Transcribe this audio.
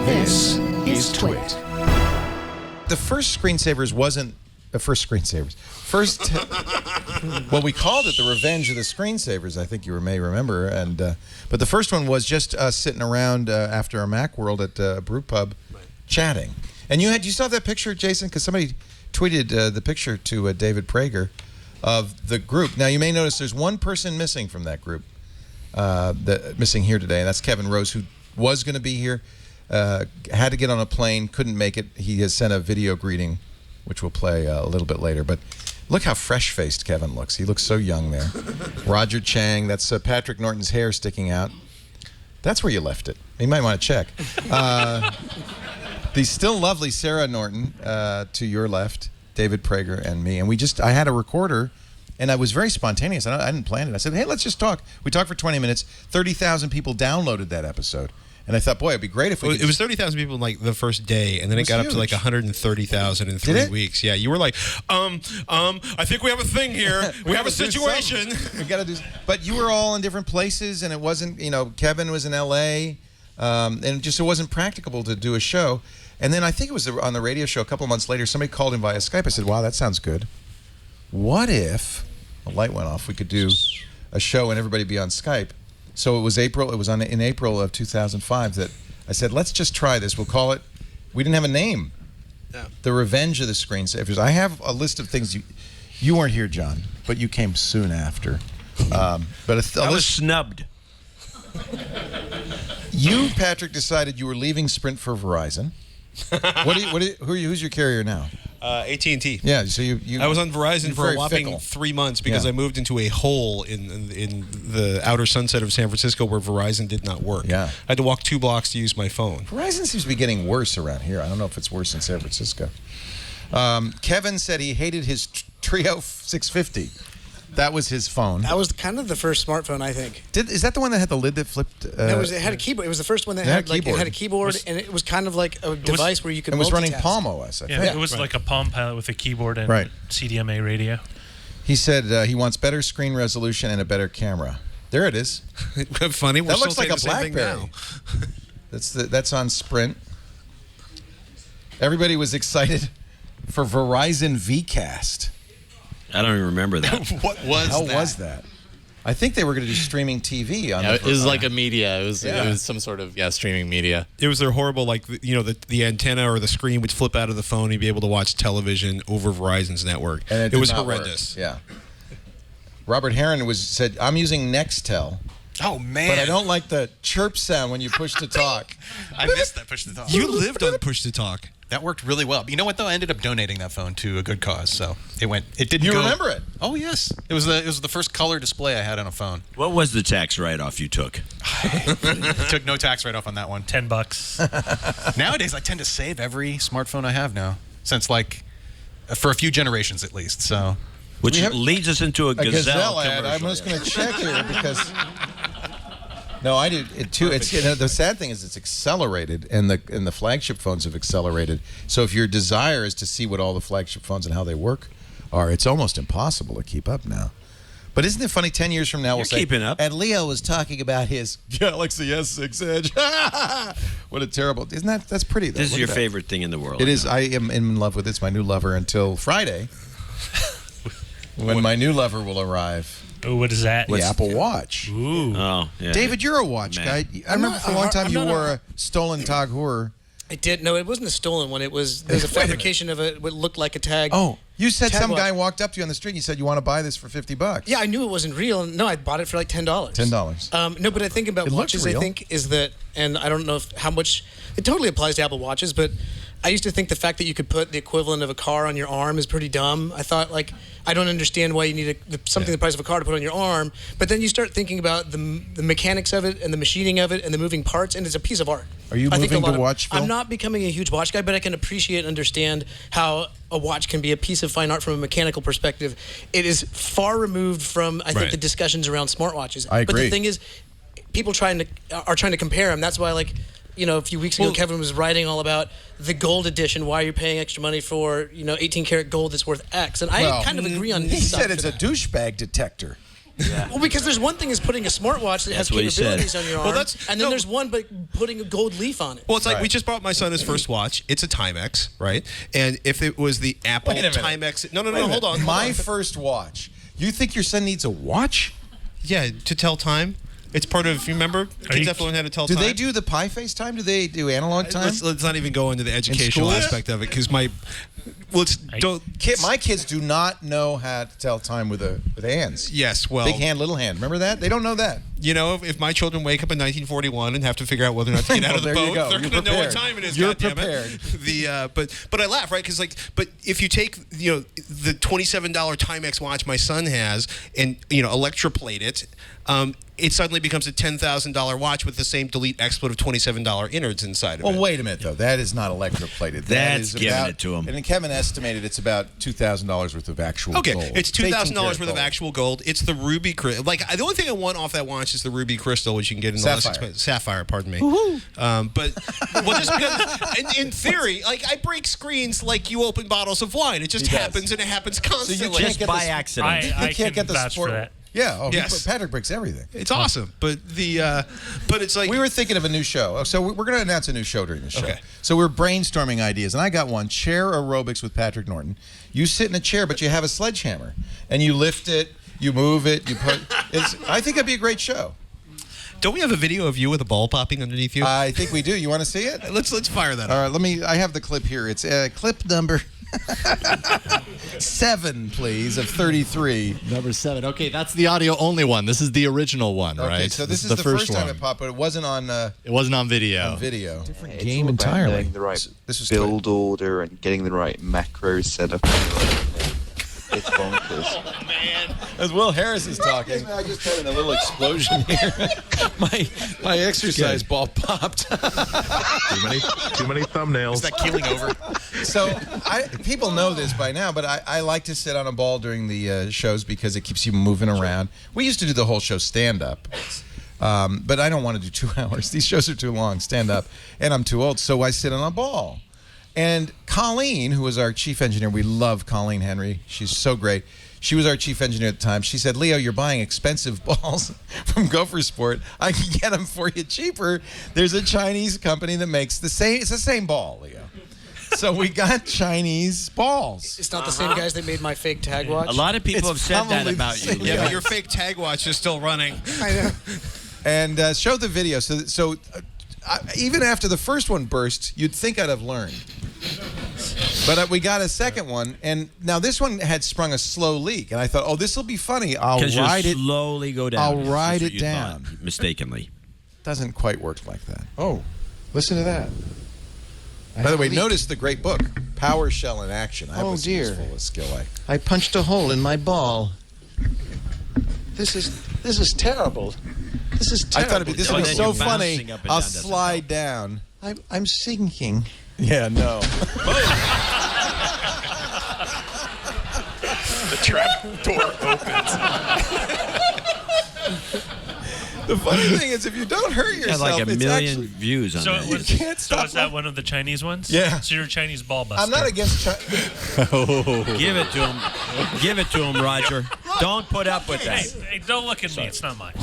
This is TWiT. The first screensavers wasn't the first screensavers. Well, we called it the Revenge of the Screensavers. I think you may remember. And but the first one was just us sitting around after a Macworld at a brew pub, chatting. And you saw that picture, Jason, because somebody tweeted the picture to David Prager of the group. Now you may notice there's one person missing from that group, missing here today, and that's Kevin Rose, who was going to be here. Had to get on a plane, couldn't make it. He has sent a video greeting, which we'll play a little bit later. But look how fresh-faced Kevin looks. He looks so young there. Roger Chang, that's Patrick Norton's hair sticking out. That's where you left it. You might want to check. The still lovely Sarah Norton to your left, David Prager, and me. And I had a recorder, and I was very spontaneous. I didn't plan it. I said, hey, let's just talk. We talked for 20 minutes. 30,000 people downloaded that episode. And I thought, boy, it'd be great if we could... It was 30,000 people in like the first day, and then it got up to like 130,000 in 3 weeks. Yeah, you were like, I think we have a thing here. We have a situation. We got to do... But you were all in different places, and it wasn't, Kevin was in L.A., and it wasn't practicable to do a show. And then I think it was on the radio show a couple of months later, somebody called in via Skype. I said, wow, that sounds good. What if... The light went off. We could do a show and everybody be on Skype. So it was April. It was in April of 2005 that I said, "Let's just try this. We'll call it." We didn't have a name. Yeah. The Revenge of the Screensavers. I have a list of things. You weren't here, John, but you came soon after. I was snubbed. You, Patrick, decided you were leaving Sprint for Verizon. Who's your carrier now? AT&T. Yeah, so I was on Verizon for a whopping 3 months because I moved into a hole in the outer sunset of San Francisco where Verizon did not work. Yeah. I had to walk 2 blocks to use my phone. Verizon seems to be getting worse around here. I don't know if it's worse in San Francisco. Kevin said he hated his Trio 650. That was his phone. That was kind of the first smartphone, I think. Is that the one that had the lid that flipped? No, it had a keyboard. It was the first one that had a keyboard, and it was kind of like a device where you could multitask. It was running Palm OS, I think. Yeah, it was like a Palm Pilot with a keyboard and CDMA radio. He said he wants better screen resolution and a better camera. There it is. Funny. That looks like a BlackBerry. That's on Sprint. Everybody was excited for Verizon Vcast. I don't even remember that. What was that? I think they were going to do streaming TV on. It was like a media. It was some sort of streaming media. It was their horrible the antenna or the screen would flip out of the phone. You'd be able to watch television over Verizon's network. And it was horrendous. Work. Yeah. Robert Heron said, "I'm using Nextel." Oh man! But I don't like the chirp sound when you push to talk. I missed that push to talk. You lived on push to talk. That worked really well. You know what though? I ended up donating that phone to a good cause. So it didn't. You remember it? Oh yes. It was the first color display I had on a phone. What was the tax write-off you took? I took no tax write-off on that one. $10. Nowadays, I tend to save every smartphone I have now, since for a few generations at least. So, which leads us into a Gazelle ad. I'm just going to check here because. No, I do it too. The sad thing is it's accelerated, and the flagship phones have accelerated. So if your desire is to see what all the flagship phones and how they work are, it's almost impossible to keep up now. But isn't it funny? 10 years from now, we'll say, keeping up. And Leo was talking about his Galaxy S6 Edge. What a terrible! Isn't that's pretty? Though. This is your favorite thing in the world. It is. I am in love with it. It's my new lover until Friday, when my new lover will arrive. Oh, what is that? The Apple Watch. Ooh. Oh, yeah. David, you're a watch guy. I remember for a long time you wore a stolen Tag Heuer. I did. No, it wasn't a stolen one. There was a fabrication of what looked like a tag. Oh, you said some guy walked up to you on the street and you said you want to buy this for $50. Yeah, I knew it wasn't real. No, I bought it for like $10. $10. No, but I think about watches. I think is that, and I don't know how much it totally applies to Apple Watches, but I used to think the fact that you could put the equivalent of a car on your arm is pretty dumb. I thought, I don't understand why you need something the price of a car to put on your arm. But then you start thinking about the mechanics of it and the machining of it and the moving parts, and it's a piece of art. Are you moving to watch, Phil? I'm not becoming a huge watch guy, but I can appreciate and understand how a watch can be a piece of fine art from a mechanical perspective. It is far removed from, I think, the discussions around smartwatches. I agree. But the thing is, people are trying to compare them. That's why, a few weeks ago, Kevin was writing all about the gold edition, why you're paying extra money for, 18 karat gold that's worth X. And I kind of agree on He said it's a douchebag detector. Well, because there's one thing is putting a smartwatch that has capabilities on your arm, and then there's one but putting a gold leaf on it. Well, it's like we just bought my son his first watch. It's a Timex, right? And if it was the Apple Timex, no, hold on. My first watch. You think your son needs a watch? Yeah, to tell time. It's part of, you remember? Kids have to learn how to tell time. Do they do the pie face time? Do they do analog time? Let's not even go into the educational aspect of it, because my kids do not know how to tell time with hands. Yes, well, big hand, little hand. Remember that? They don't know that. You know, if my children wake up in 1941 and have to figure out whether or not to get out of the boat, they're going to know what time it is. You're prepared. But I laugh, right? Because but if you take the $27 Timex watch my son has and electroplate it. It suddenly becomes a $10,000 watch with the same delete expletive $27 innards inside of it. Well, wait a minute, though. That is not electroplated. That's giving it to him. And Kevin estimated it's about $2,000 worth of actual gold. Okay, it's $2,000 worth of actual gold. It's the ruby crystal. Like, the only thing I want off that watch is the ruby crystal, which you can get in the less expensive sapphire. Pardon me. But just because, in theory, like I break screens like you open bottles of wine. It just happens, and it happens constantly. So you just by accident. I can't get the sport. For that. Yeah. Patrick breaks everything. It's awesome, but it's like we were thinking of a new show. So we're going to announce a new show during the show. Okay. So we're brainstorming ideas, and I got one: chair aerobics with Patrick Norton. You sit in a chair, but you have a sledgehammer, and you lift it, you move it, you put. I think it'd be a great show. Don't we have a video of you with a ball popping underneath you? I think we do. You want to see it? Let's fire that up. All right. I have the clip here. It's clip number 7, please, of 33. Number 7. Okay, that's the audio only one. This is the original one, right? Okay, so this is the first time it popped, but it wasn't on. It wasn't on video. Different game entirely. Getting the right build order and getting the right macros set up. It's bonkers. Oh, man. As Will Harris is talking. I just had a little explosion here. my exercise ball popped. Too many thumbnails. Is that keeling over? So people know this by now, but I like to sit on a ball during the shows because it keeps you moving around. We used to do the whole show stand up. But I don't want to do 2 hours. These shows are too long, stand up. And I'm too old, so I sit on a ball. And Colleen, who was our chief engineer, we love Colleen Henry. She's so great. She was our chief engineer at the time. She said, Leo, you're buying expensive balls from Gopher Sport. I can get them for you cheaper. There's a Chinese company that makes the same. It's the same ball, Leo. So we got Chinese balls. It's not the same guys that made my fake tag watch. A lot of people have said that about you. Yeah, but your fake tag watch is still running. I know. And show the video. So even after the first one burst, you'd think I'd have learned. But we got a second one, and now this one had sprung a slow leak, and I thought, oh, this will be funny. I'll ride it. Slowly go down. I'll ride it down. Mistakenly. Doesn't quite work like that. Oh, listen to that. By the way, notice the great book, PowerShell in Action. Oh, dear. Full of skill. I punched a hole in my ball. This is terrible. This is terrible. I thought this would be so funny. I'll slide down. I'm sinking. Yeah, no. The trap door opens. The funny thing is, if you don't hurt yourself, like a million actually, views on that. You can't stop. So is that one of the Chinese ones? Yeah. So you're a Chinese ball buster. I'm not against China. Give it to him. Give it to him, Roger. Don't put up with that. Hey, don't look at me. It's not mine.